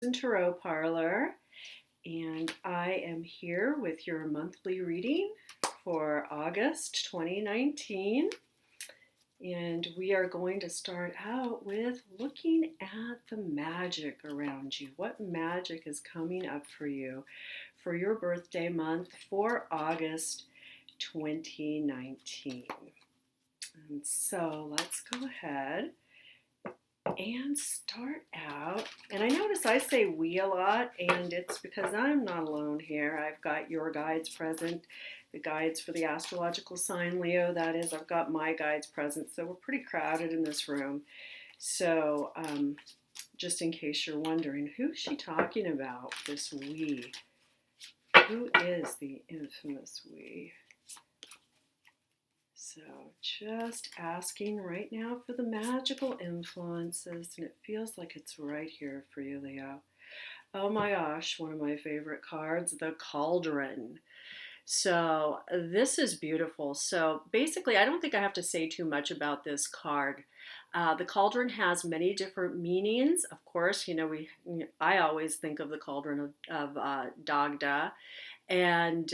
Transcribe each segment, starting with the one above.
Tarot Parlor, and I am here with your monthly reading for August 2019. And we are going to start out with looking at the magic around you. What magic is coming up for you for your birthday month for August 2019? And so let's go ahead and start out. And I notice I say we a lot, and it's because I'm not alone here. I've got your guides present, the guides for the astrological sign Leo, that is. I've got my guides present, so we're pretty crowded in this room. So, just in case you're wondering, who's she talking about, this we? Who is the infamous we? So just asking right now for the magical influences, and it feels like it's right here for you, Leo. Oh my gosh, one of my favorite cards, the Cauldron. So this is beautiful. So basically, I don't think I have to say too much about this card. The cauldron has many different meanings. Of course, I always think of the cauldron of Dagda, and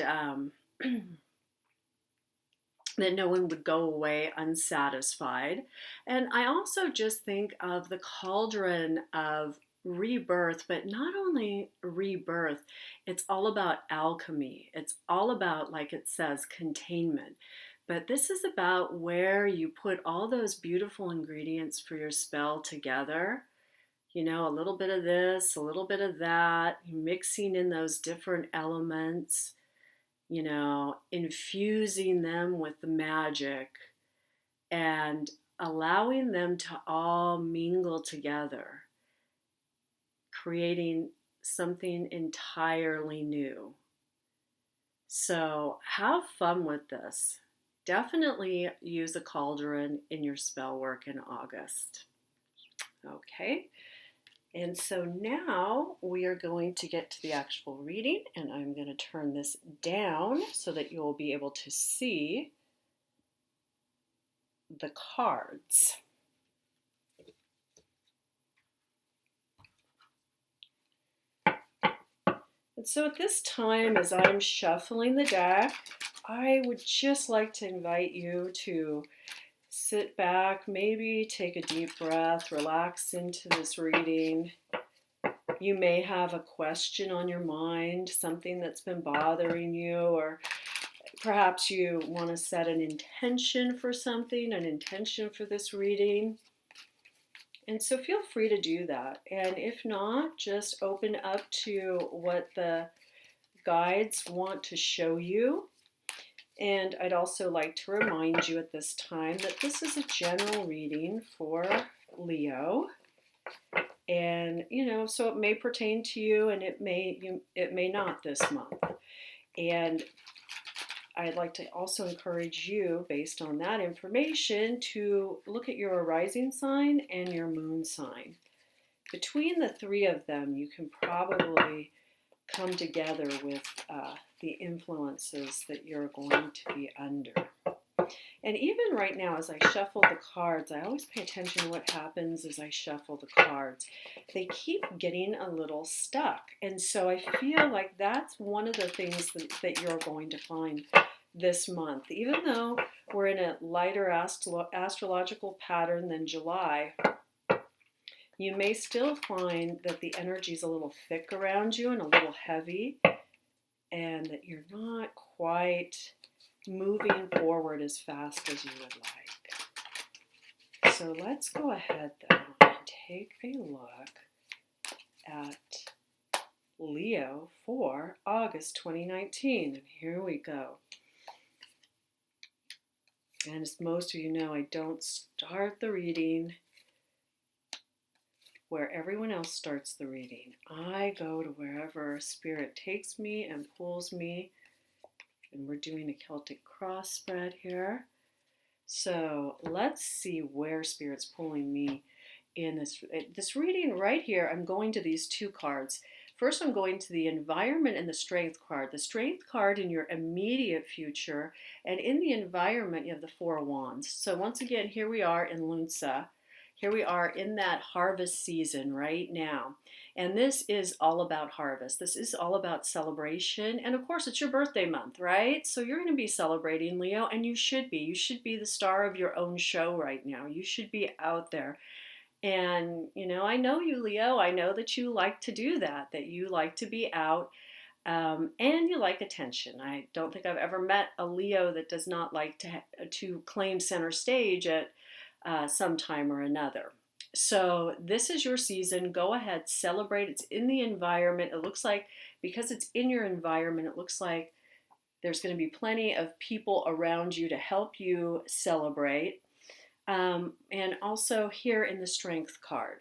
that no one would go away unsatisfied. And I also just think of the cauldron of rebirth, but not only rebirth, it's all about alchemy. It's all about, like it says, containment. But this is about where you put all those beautiful ingredients for your spell together. A little bit of this, a little bit of that, mixing in those different elements, infusing them with the magic and allowing them to all mingle together, creating something entirely new. So have fun with this. Definitely use a cauldron in your spell work in August. Okay. And so now we are going to get to the actual reading, and I'm going to turn this down so that you'll be able to see the cards. And so at this time, as I'm shuffling the deck, I would just like to invite you to sit back, maybe take a deep breath, relax into this reading. You may have a question on your mind, something that's been bothering you, or perhaps you want to set an intention for something, an intention for this reading. And so feel free to do that. And if not, just open up to what the guides want to show you. And I'd also like to remind you at this time that this is a general reading for Leo. And, so it may pertain to you, and it may not this month. And I'd like to also encourage you, based on that information, to look at your rising sign and your moon sign. Between the three of them, you can probably come together with the influences that you're going to be under. And even right now, as I shuffle the cards, I always pay attention to what happens as I shuffle the cards. They keep getting a little stuck. And so I feel like that's one of the things that you're going to find this month. Even though we're in a lighter astrological pattern than July, you may still find that the energy is a little thick around you and a little heavy, and that you're not quite moving forward as fast as you would like. So let's go ahead though and take a look at Leo for August 2019. And here we go. And as most of you know, I don't start the reading where everyone else starts the reading. I go to wherever Spirit takes me and pulls me. And we're doing a Celtic cross spread here. So let's see where Spirit's pulling me in this reading right here. I'm going to these two cards. First, I'm going to the environment and the strength card. The strength card in your immediate future, and in the environment, you have the Four of Wands. So once again, here we are in Lunsa. Here we are in that harvest season right now. And this is all about harvest. This is all about celebration. And of course, it's your birthday month, right? So you're going to be celebrating, Leo, and you should be. You should be the star of your own show right now. You should be out there. And, I know you, Leo. I know that you like to do that you like to be out, and you like attention. I don't think I've ever met a Leo that does not like to claim center stage at some time or another. So this is your season. Go ahead, celebrate. It's in the environment. It looks like, because it's in your environment, it looks like there's going to be plenty of people around you to help you celebrate. And also here in the Strength card.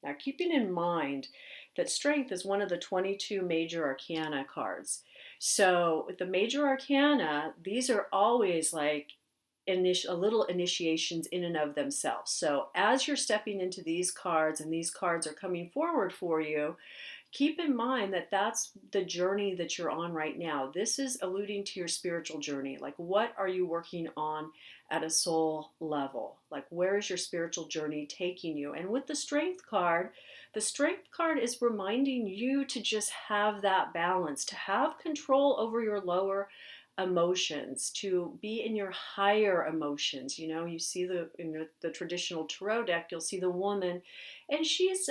Now, keeping in mind that Strength is one of the 22 major arcana cards. So with the major arcana, these are always like a little initiations in and of themselves. So as you're stepping into these cards and these cards are coming forward for you, keep in mind that that's the journey that you're on right now. This is alluding to your spiritual journey. Like, what are you working on at a soul level? Like, where is your spiritual journey taking you? And with the Strength card, the Strength card is reminding you to just have that balance, to have control over your lower emotions, to be in your higher emotions. You see in the traditional tarot deck, you'll see the woman, and she's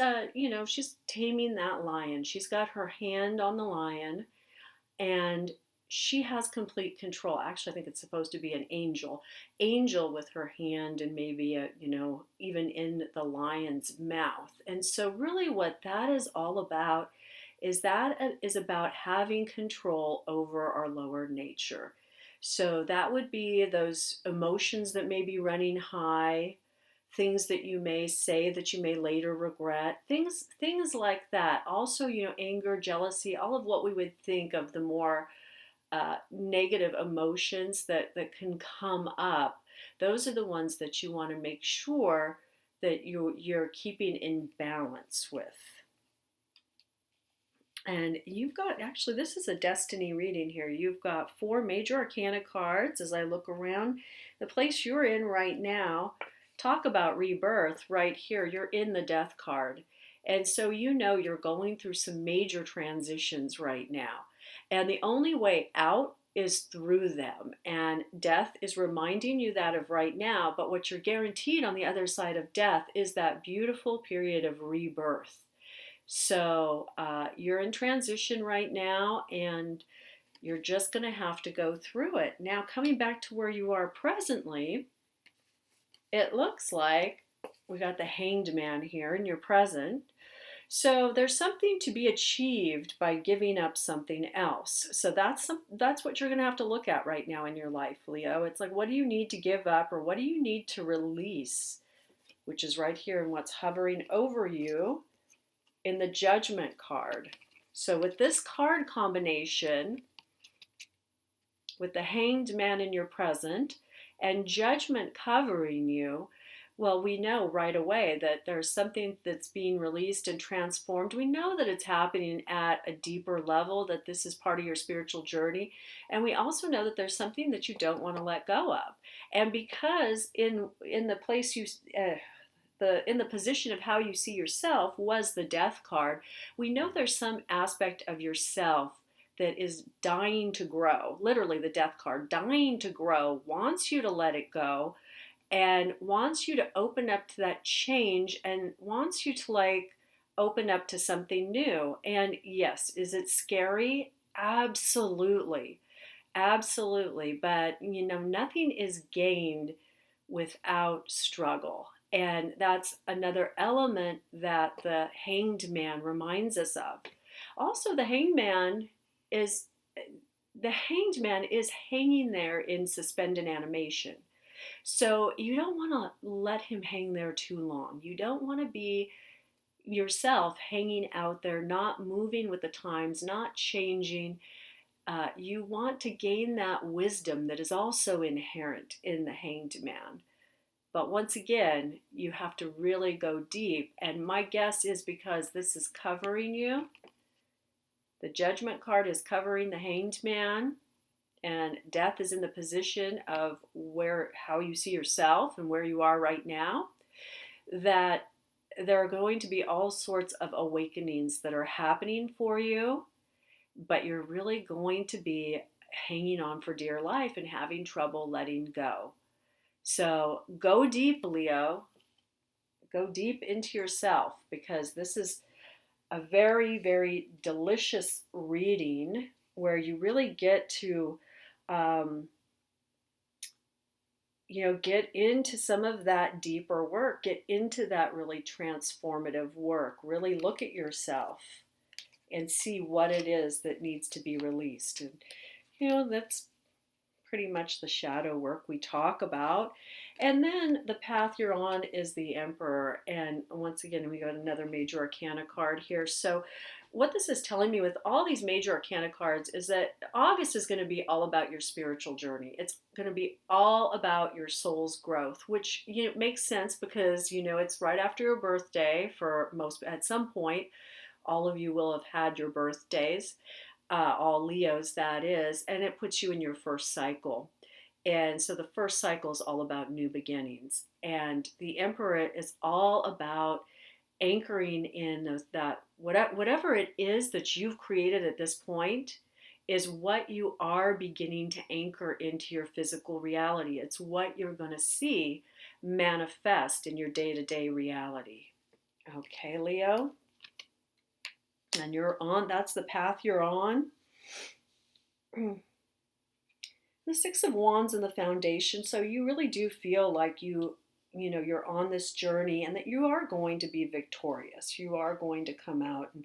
taming that lion. She's got her hand on the lion, and she has complete control. Actually, I think it's supposed to be an angel with her hand, and maybe even in the lion's mouth. And so really what that is all about is about having control over our lower nature. So that would be those emotions that may be running high, things that you may say that you may later regret, things like that. Also, anger, jealousy, all of what we would think of the more negative emotions that can come up. Those are the ones that you want to make sure that you're keeping in balance with. And you've got, actually, this is a destiny reading here. You've got 4 major arcana cards as I look around. The place you're in right now, talk about rebirth right here. You're in the Death card. And so you're going through some major transitions right now. And the only way out is through them. And death is reminding you that of right now. But what you're guaranteed on the other side of death is that beautiful period of rebirth. So you're in transition right now, and you're just going to have to go through it. Now, coming back to where you are presently, it looks like we got the Hanged Man here in your present. So there's something to be achieved by giving up something else. So that's what you're going to have to look at right now in your life, Leo. It's like, what do you need to give up, or what do you need to release, which is right here in what's hovering over you in the Judgment card. So with this card combination, with the Hanged Man in your present and Judgment covering you, well, we know right away that there's something that's being released and transformed. We know that it's happening at a deeper level, that this is part of your spiritual journey. And we also know that there's something that you don't want to let go of. And because in the place in the position of how you see yourself was the Death card, we know there's some aspect of yourself that is dying to grow. Literally, the Death card, dying to grow, wants you to let it go, and wants you to open up to that change, and wants you to open up to something new. And yes, is it scary? Absolutely. Absolutely. But nothing is gained without struggle. And that's another element that the Hanged Man reminds us of. Also, the Hanged Man is hanging there in suspended animation. So you don't want to let him hang there too long. You don't want to be yourself hanging out there, not moving with the times, not changing. You want to gain that wisdom that is also inherent in the Hanged Man. But once again, you have to really go deep. And my guess is because this is covering you, the Judgment card is covering the Hanged Man, and death is in the position of how you see yourself and where you are right now. that there are going to be all sorts of awakenings that are happening for you, but you're really going to be hanging on for dear life and having trouble letting go. So go deep, Leo. Go deep into yourself, because this is a very, very delicious reading where you really get to, um, get into some of that deeper work, get into that really transformative work, really look at yourself and see what it is that needs to be released. And, that's pretty much the shadow work we talk about. And then the path you're on is the Emperor. And once again, we got another major arcana card here. So what this is telling me with all these major arcana cards is that August is going to be all about your spiritual journey. It's going to be all about your soul's growth, which makes sense because it's right after your birthday. For most, at some point, all of you will have had your birthdays, all Leos, that is, and it puts you in your first cycle. And so the first cycle is all about new beginnings. And the Emperor is all about anchoring in that whatever it is that you've created at this point is what you are beginning to anchor into your physical reality. It's what you're going to see manifest in your day-to-day reality. Okay, Leo? And that's the path you're on. The Six of Wands and the Foundation. So you really do feel like you're on this journey and that you are going to be victorious. You are going to come out and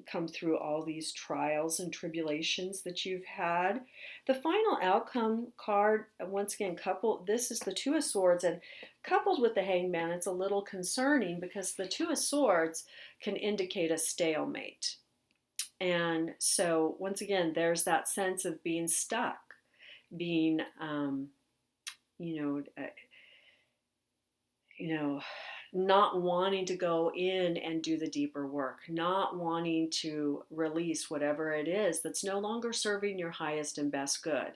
come through all these trials and tribulations that you've had. The final outcome card, once again, this is the Two of Swords, and coupled with the Hangman, it's a little concerning because the Two of Swords can indicate a stalemate. And so, once again, there's that sense of being stuck, being, you know, uh, not wanting to go in and do the deeper work, not wanting to release whatever it is that's no longer serving your highest and best good.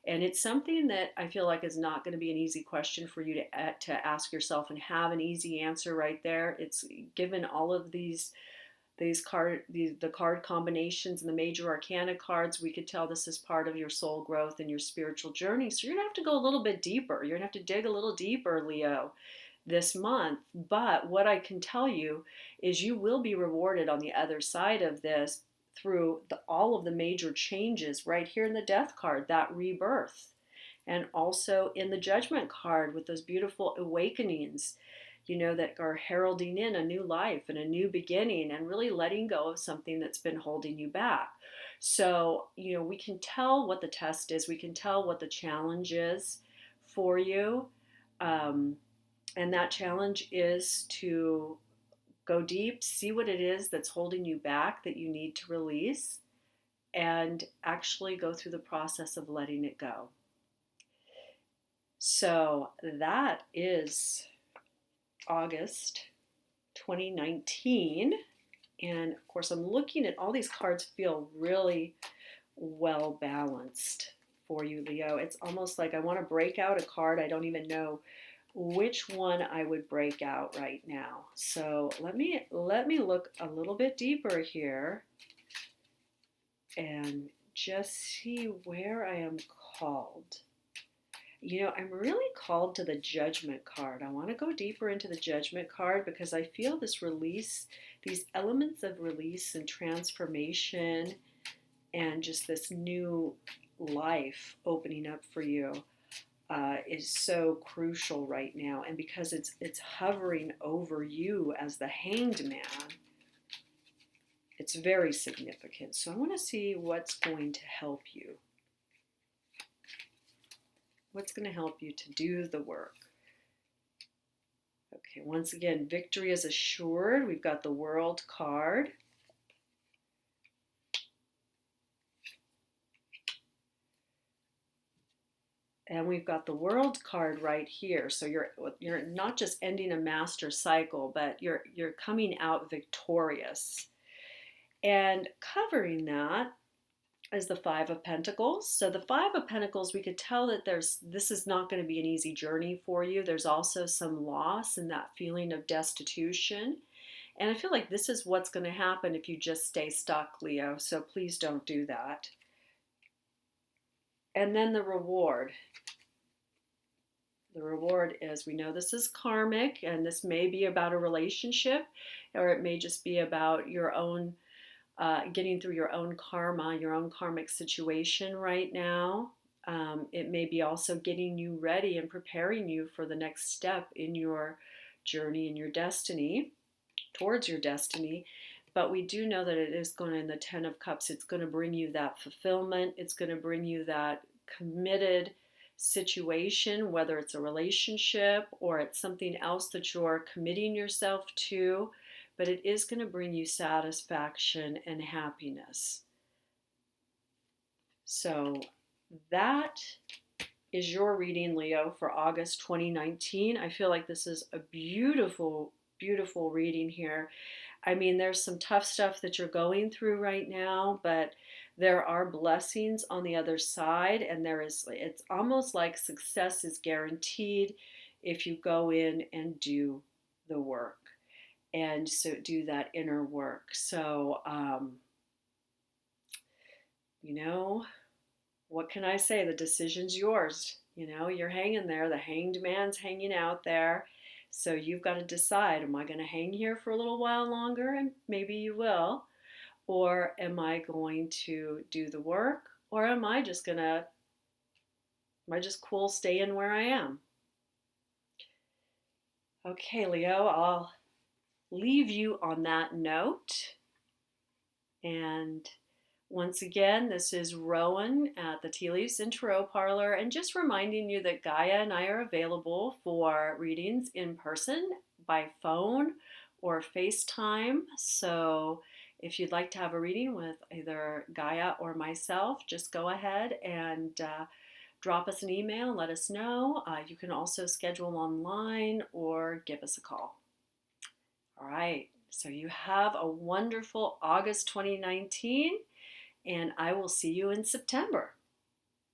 And it's something that I feel like is not going to be an easy question for you to ask yourself and have an easy answer right there. It's given all of the card combinations and the major arcana cards, we could tell this is part of your soul growth and your spiritual journey. So you're gonna have to go a little bit deeper. You're gonna have to dig a little deeper, Leo, this month. But what I can tell you is you will be rewarded on the other side of this through all of the major changes right here in the Death card, that rebirth, and also in the Judgment card with those beautiful awakenings, that are heralding in a new life and a new beginning and really letting go of something that's been holding you back. So, we can tell what the test is, we can tell what the challenge is for you. And that challenge is to go deep, see what it is that's holding you back that you need to release, and actually go through the process of letting it go. So that is August 2019. And of course, I'm looking at all these cards feel really well balanced for you, Leo. It's almost like I want to break out a card. I don't even know which one I would break out right now. So let me look a little bit deeper here and just see where I am called. I'm really called to the Judgment card. I want to go deeper into the Judgment card because I feel this release, these elements of release and transformation and just this new life opening up for you is so crucial right now. And because it's hovering over you as the Hanged Man, it's very significant. So I want to see what's going to help you. What's going to help you to do the work? Okay, once again, victory is assured. We've got the World card. And we've got the World card right here. So you're not just ending a master cycle, but you're coming out victorious. And covering that, is the Five of Pentacles. So the Five of Pentacles, we could tell that this is not going to be an easy journey for you. There's also some loss and that feeling of destitution. And I feel like this is what's going to happen if you just stay stuck, Leo. So please don't do that. And then the reward. The reward is, we know this is karmic, and this may be about a relationship, or it may just be about your own getting through your own karma, your own karmic situation right now. It may be also getting you ready and preparing you for the next step in your journey and your destiny, towards your destiny. But we do know that it is going to, in the Ten of Cups, it's going to bring you that fulfillment. It's going to bring you that committed situation, whether it's a relationship or it's something else that you're committing yourself to, but it is going to bring you satisfaction and happiness. So that is your reading, Leo, for August 2019. I feel like this is a beautiful, beautiful reading here. I mean, there's some tough stuff that you're going through right now, but there are blessings on the other side, and it's almost like success is guaranteed if you go in and do the work, and so do that inner work. So, you know, what can I say? The decision's yours. You know, you're hanging there. The hanged man's hanging out there. So you've got to decide, am I going to hang here for a little while longer? And maybe you will. Or am I going to do the work? Or am I just cool staying where I am? Okay, Leo, I'll leave you on that note. And once again, this is Rowan at the Tea Leaves and Tarot Parlor, and just reminding you that Gaia and I are available for readings in person, by phone, or FaceTime. So if you'd like to have a reading with either Gaia or myself, just go ahead and drop us an email and let us know. You can also schedule online or give us a call. All right, so you have a wonderful August 2019. And I will see you in September.